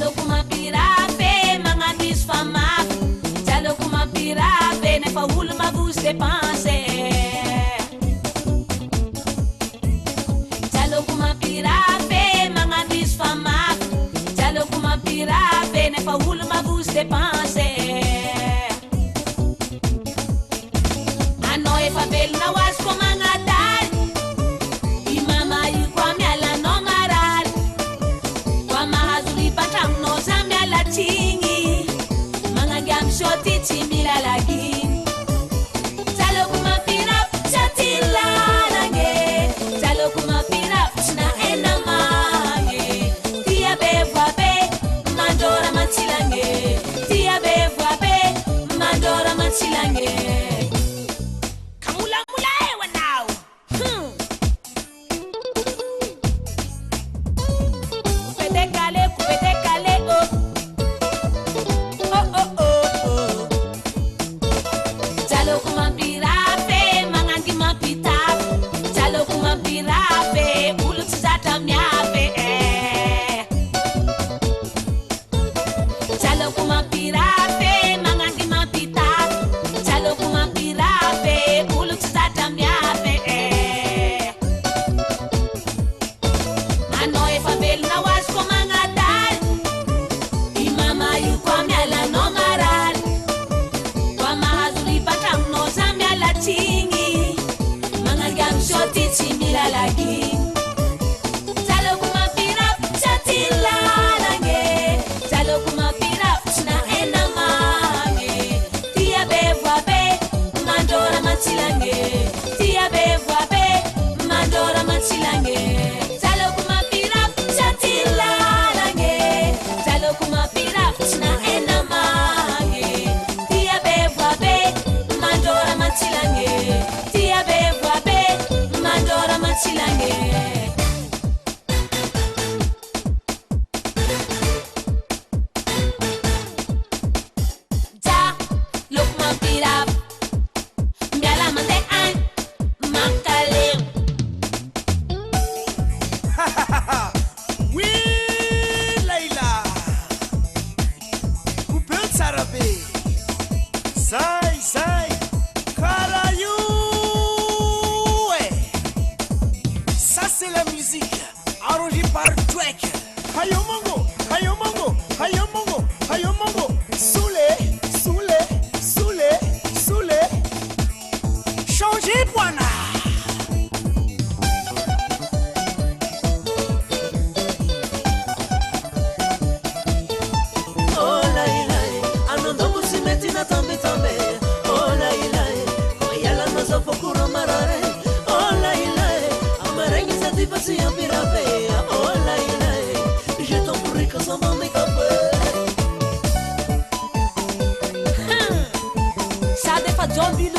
Jaloko mampirafy magnandriso famafy jaloko mampirafy nefa olo mavosy dépense jaloko mampirafy magnandriso famafy jaloko mampirafy nefa olo mavosy dépense anao efa velona ho azy ko magnadaly I mama io koa mialanao marary koa mahazo ripatramonao za mialatsigny magnangy amy soty tsy mila laginy jaloko mampirafy tsy atylalagny jaloko mampirafy tsy naena magny tia be voabe mandora matsilagny tia be voabe mandora matsilagny Zombie